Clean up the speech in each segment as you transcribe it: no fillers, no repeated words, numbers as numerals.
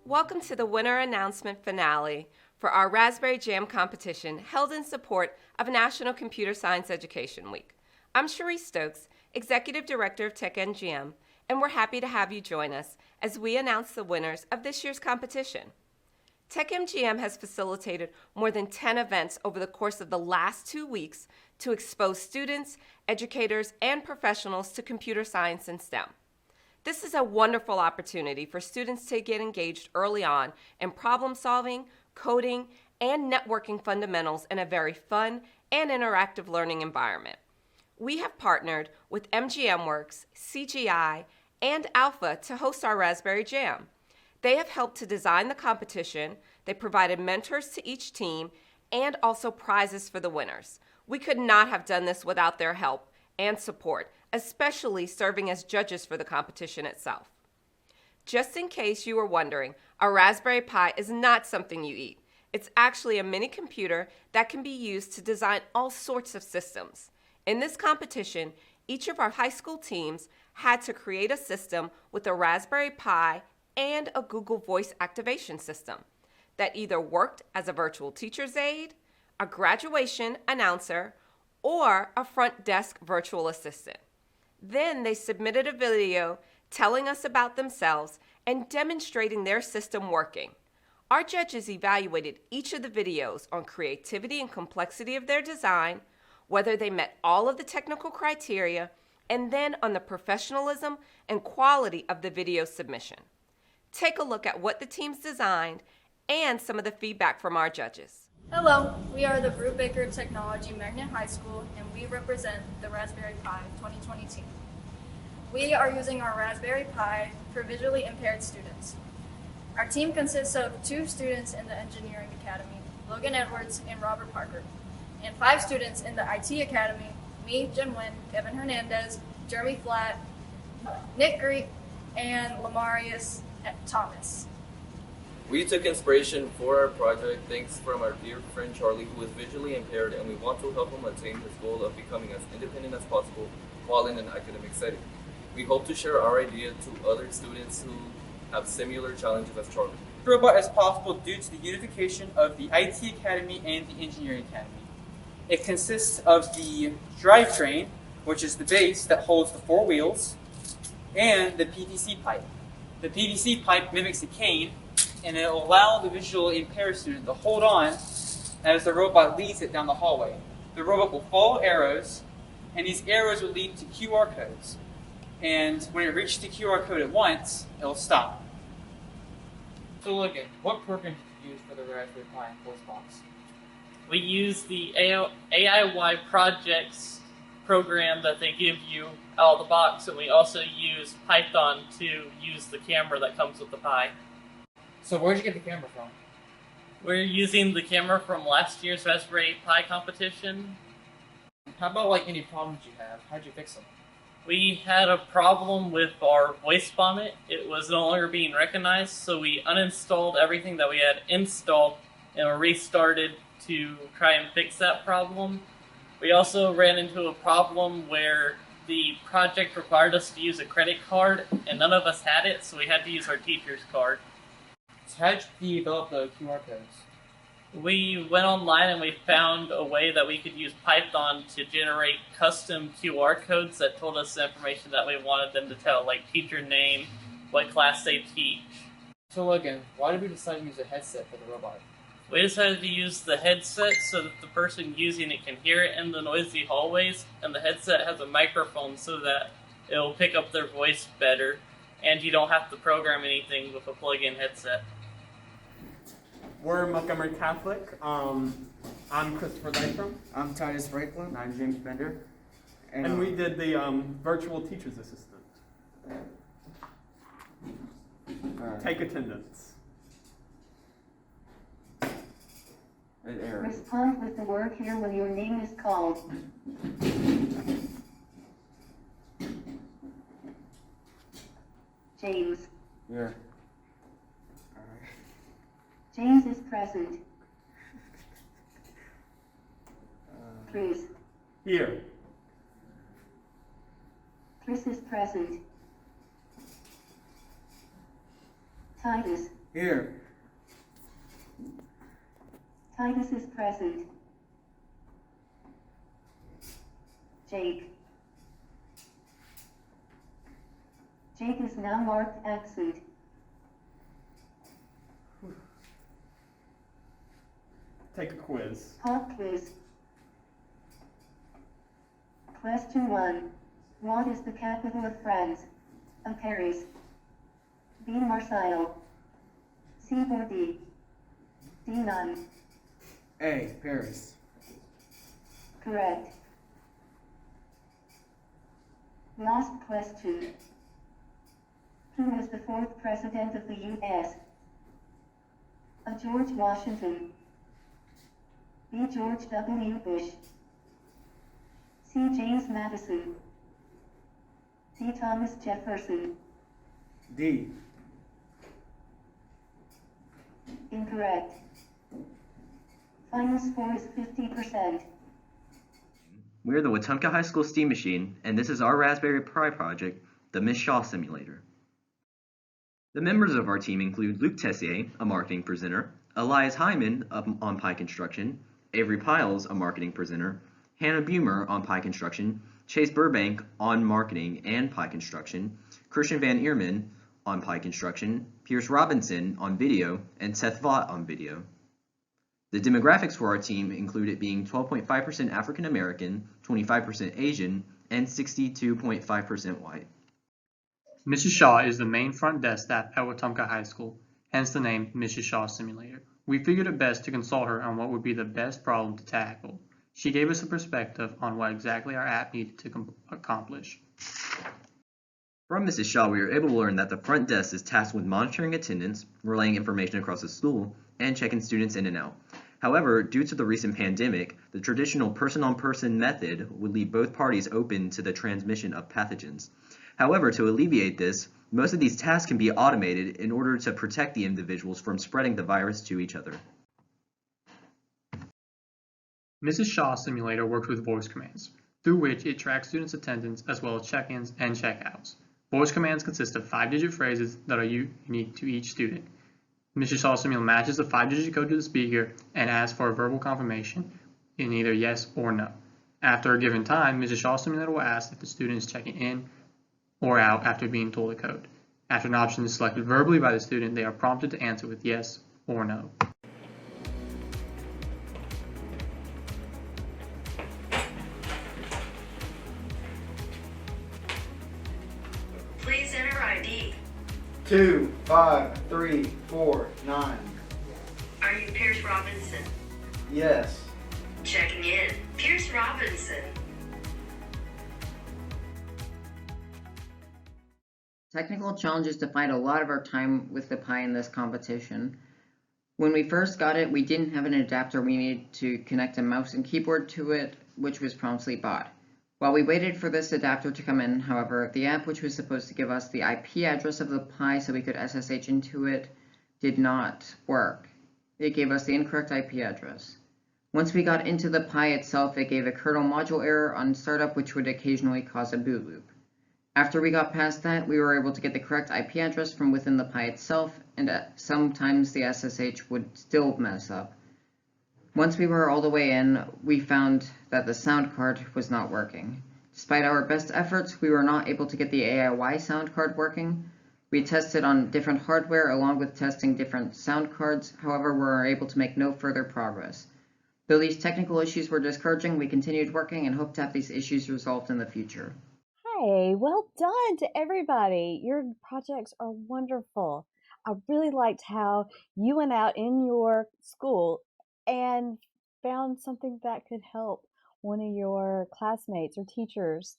Welcome to the winner announcement finale for our Raspberry Jam competition held in support of National Computer Science Education Week. I'm Cherie Stokes, Executive Director of Tech NGM, and we're happy to have you join us as we announce the winners of this year's competition. Tech MGM has facilitated more than 10 events over the course of the last 2 weeks to expose students, educators, and professionals to computer science and STEM. This is a wonderful opportunity for students to get engaged early on in problem solving, coding, and networking fundamentals in a very fun and interactive learning environment. We have partnered with MGMworks, CGI, and Alpha to host our Raspberry Jam. They have helped to design the competition, they provided mentors to each team, and also prizes for the winners. We could not have done this without their help and support, especially serving as judges for the competition itself. Just in case you were wondering, a Raspberry Pi is not something you eat. It's actually a mini computer that can be used to design all sorts of systems. In this competition, each of our high school teams had to create a system with a Raspberry Pi and a Google Voice activation system that either worked as a virtual teacher's aide, a graduation announcer, or a front desk virtual assistant. Then they submitted a video telling us about themselves and demonstrating their system working. Our judges evaluated each of the videos on creativity and complexity of their design, whether they met all of the technical criteria, and then on the professionalism and quality of the video submission. Take a look at what the teams designed and some of the feedback from our judges. Hello, we are the Brubaker Technology Magnet High School, and we represent the Raspberry Pi 2022. We are using our Raspberry Pi for visually impaired students. Our team consists of 2 students in the Engineering Academy, Logan Edwards and Robert Parker, and 5 students in the IT Academy, me, Jim Nguyen, Kevin Hernandez, Jeremy Flatt, Nick Greek, and Lamarius Thomas. We took inspiration for our project thanks from our dear friend Charlie, who is visually impaired, and we want to help him attain his goal of becoming as independent as possible while in an academic setting. We hope to share our idea to other students who have similar challenges as Charlie. The robot is possible due to the unification of the IT Academy and the Engineering Academy. It consists of the drivetrain, which is the base that holds the 4 wheels, and the PVC pipe. The PVC pipe mimics a cane, and it will allow the visually impaired student to hold on as the robot leads it down the hallway. The robot will follow arrows, and these arrows will lead to QR codes. And when it reaches the QR code at once, it will stop. So Logan, what program did you use for the Raspberry Pi and VoiceBox? We use the AIY projects program that they give you out of the box, and we also use Python to use the camera that comes with the Pi. So where'd you get the camera from? We're using the camera from last year's Raspberry Pi competition. How about like any problems you have? How'd you fix them? We had a problem with our voice bonnet. It was no longer being recognized, so we uninstalled everything that we had installed and restarted to try and fix that problem. We also ran into a problem where the project required us to use a credit card, and none of us had it, so we had to use our teacher's card. So how'd you develop the QR codes? We went online and we found a way that we could use Python to generate custom QR codes that told us the information that we wanted them to tell, like teacher name, what class they teach. So Logan, why did we decide to use a headset for the robot? We decided to use the headset so that the person using it can hear it in the noisy hallways, and the headset has a microphone so that it will pick up their voice better, and you don't have to program anything with a plug-in headset. We're Montgomery Catholic. I'm Christopher Lythram. I'm Titus Franklin. I'm James Bender. And we did the virtual teacher's assistant. Take attendance. Respond with the word here when your name is called. James. Here. James is present. Chris. Here. Chris is present. Titus. Here. Titus is present. Jake. Jake is now marked absent. Take a quiz. Pop quiz. Question 1. What is the capital of France? A. Paris. B. Marseille. C or D? D. None. A. Paris. Correct. Last question. Who was the fourth president of the U.S.? A. George Washington. B. George W. Bush. C. James Madison. D. Thomas Jefferson. D. Incorrect. Final score is 50%. We're the Wetumpka High School Steam Machine, and this is our Raspberry Pi project, the Miss Shaw Simulator. The members of our team include Luke Tessier, a marketing presenter, Elias Hyman on Pi Construction, Avery Piles, a marketing presenter, Hannah Bumer on Pi Construction, Chase Burbank on marketing and Pi Construction, Christian Van Eerman on Pi Construction, Pierce Robinson on video, and Seth Vaught on video. The demographics for our team include it being 12.5% African American, 25% Asian, and 62.5% white. Mrs. Shaw is the main front desk staff at Wetumpka High School, hence the name Mrs. Shaw Simulator. We figured it best to consult her on what would be the best problem to tackle. She gave us a perspective on what exactly our app needed to accomplish. From Mrs. Shaw, we were able to learn that the front desk is tasked with monitoring attendance, relaying information across the school, and checking students in and out. However, due to the recent pandemic, the traditional person-on-person method would leave both parties open to the transmission of pathogens. However, to alleviate this, most of these tasks can be automated in order to protect the individuals from spreading the virus to each other. Mrs. Shaw Simulator works with voice commands, through which it tracks students' attendance as well as check-ins and check-outs. Voice commands consist of 5-digit phrases that are unique to each student. Mrs. Shaw Simulator matches the 5-digit code to the speaker and asks for a verbal confirmation in either yes or no. After a given time, Mrs. Shaw Simulator will ask if the student is checking in or out after being told the code. After an option is selected verbally by the student, they are prompted to answer with yes or no. Please enter ID. 2, 5, 3, 4, 9. Are you Pierce Robinson? Yes. Checking in. Pierce Robinson. Technical challenges defined a lot of our time with the Pi in this competition. When we first got it, we didn't have an adapter we needed to connect a mouse and keyboard to it, which was promptly bought. While we waited for this adapter to come in, however, the app which was supposed to give us the IP address of the Pi so we could SSH into it did not work. It gave us the incorrect IP address. Once we got into the Pi itself, it gave a kernel module error on startup, which would occasionally cause a boot loop. After we got past that, we were able to get the correct IP address from within the Pi itself, and sometimes the SSH would still mess up. Once we were all the way in, we found that the sound card was not working. Despite our best efforts, we were not able to get the AIY sound card working. We tested on different hardware along with testing different sound cards, however, we were able to make no further progress. Though these technical issues were discouraging, we continued working and hope to have these issues resolved in the future. Hey, well done to everybody. Your projects are wonderful. I really liked how you went out in your school and found something that could help one of your classmates or teachers.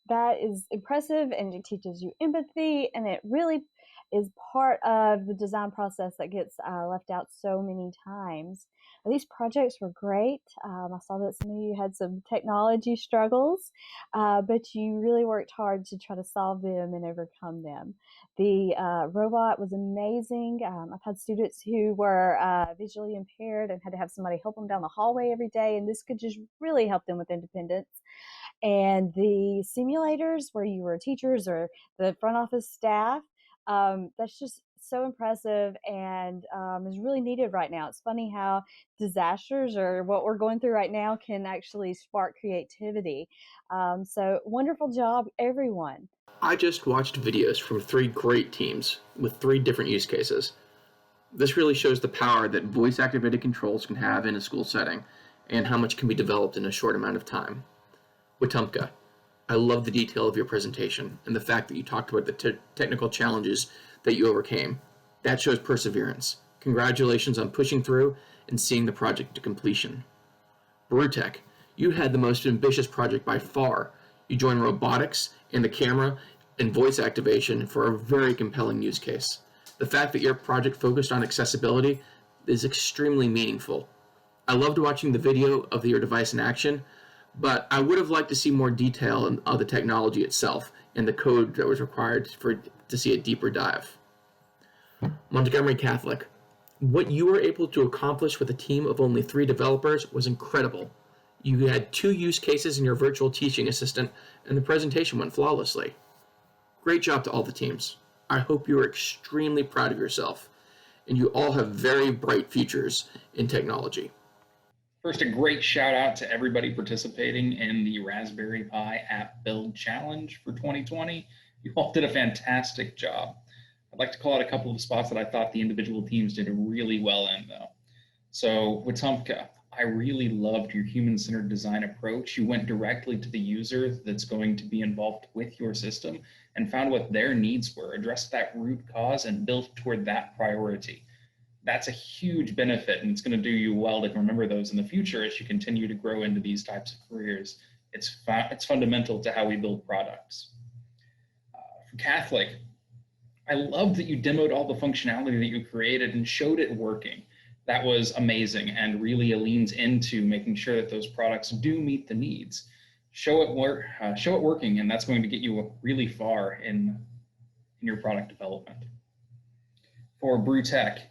That is impressive, and it teaches you empathy, and it really is part of the design process that gets left out so many times. These projects were great. I saw that some of you had some technology struggles, but you really worked hard to try to solve them and overcome them. The robot was amazing. I've had students who were visually impaired and had to have somebody help them down the hallway every day, and this could just really help them with independence. And the simulators where you were teachers or the front office staff, that's just so impressive and is really needed right now. It's funny how disasters or what we're going through right now can actually spark creativity. So wonderful job, everyone. I just watched videos from 3 great teams with 3 different use cases. This really shows the power that voice-activated controls can have in a school setting and how much can be developed in a short amount of time. Wetumpka, I love the detail of your presentation and the fact that you talked about the technical challenges that you overcame. That shows perseverance. Congratulations on pushing through and seeing the project to completion. Brewtech, you had the most ambitious project by far. You joined robotics and the camera and voice activation for a very compelling use case. The fact that your project focused on accessibility is extremely meaningful. I loved watching the video of your device in action, but I would have liked to see more detail on the technology itself and the code that was required to see a deeper dive. Montgomery Catholic, what you were able to accomplish with a team of only 3 developers was incredible. You had 2 use cases in your virtual teaching assistant, and the presentation went flawlessly. Great job to all the teams. I hope you are extremely proud of yourself, and you all have very bright futures in technology. First, a great shout out to everybody participating in the Raspberry Pi App Build Challenge for 2020. You all did a fantastic job. I'd like to call out a couple of spots that I thought the individual teams did really well in, though. So, Wetumpka, I really loved your human-centered design approach. You went directly to the user that's going to be involved with your system and found what their needs were, addressed that root cause, and built toward that priority. That's a huge benefit, and it's going to do you well to remember those in the future as you continue to grow into these types of careers. It's fundamental to how we build products. For Catholic, I love that you demoed all the functionality that you created and showed it working. That was amazing and really leans into making sure that those products do meet the needs. Show it working, and that's going to get you really far in your product development. For Brewtech,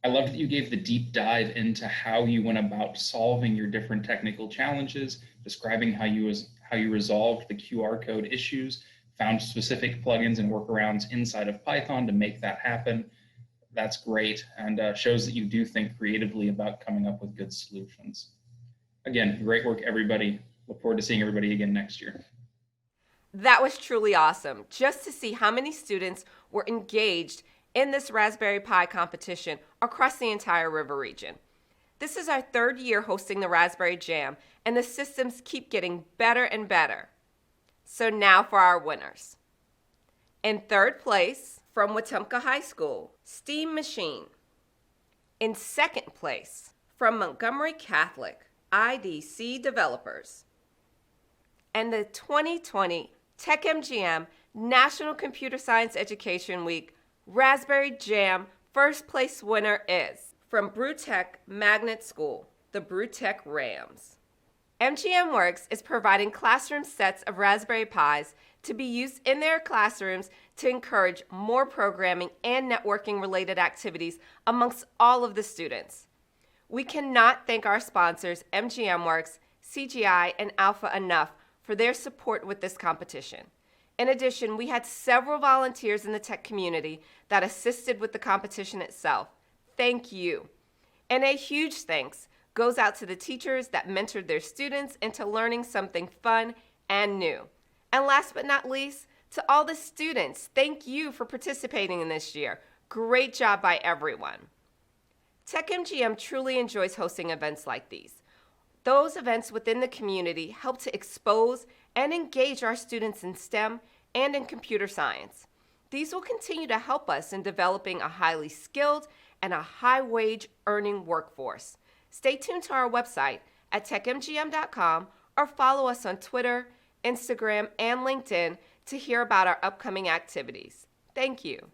I love that you gave the deep dive into how you went about solving your different technical challenges, describing how you resolved the QR code issues, found specific plugins and workarounds inside of Python to make that happen. That's great, and shows that you do think creatively about coming up with good solutions. Again, great work, everybody. Look forward to seeing everybody again next year. That was truly awesome, just to see how many students were engaged in this Raspberry Pi competition across the entire River region. This is our 3rd year hosting the Raspberry Jam, and the systems keep getting better and better. So now for our winners. In 3rd place, from Wetumpka High School, Steam Machine. In 2nd place, from Montgomery Catholic, IDC Developers. And the 2020 TechMGM National Computer Science Education Week Raspberry Jam first place winner is from Brewtech Magnet School, the Brewtech Rams. MGM Works is providing classroom sets of Raspberry Pis to be used in their classrooms to encourage more programming and networking related activities amongst all of the students. We cannot thank our sponsors, MGM Works, CGI, and Alpha enough for their support with this competition. In addition, we had several volunteers in the tech community that assisted with the competition itself. Thank you. And a huge thanks goes out to the teachers that mentored their students into learning something fun and new. And last but not least, to all the students, thank you for participating in this year. Great job by everyone. TechMGM truly enjoys hosting events like these. Those events within the community help to expose and engage our students in STEM and in computer science. These will continue to help us in developing a highly skilled and a high-wage earning workforce. Stay tuned to our website at techmgm.com or follow us on Twitter, Instagram, and LinkedIn to hear about our upcoming activities. Thank you.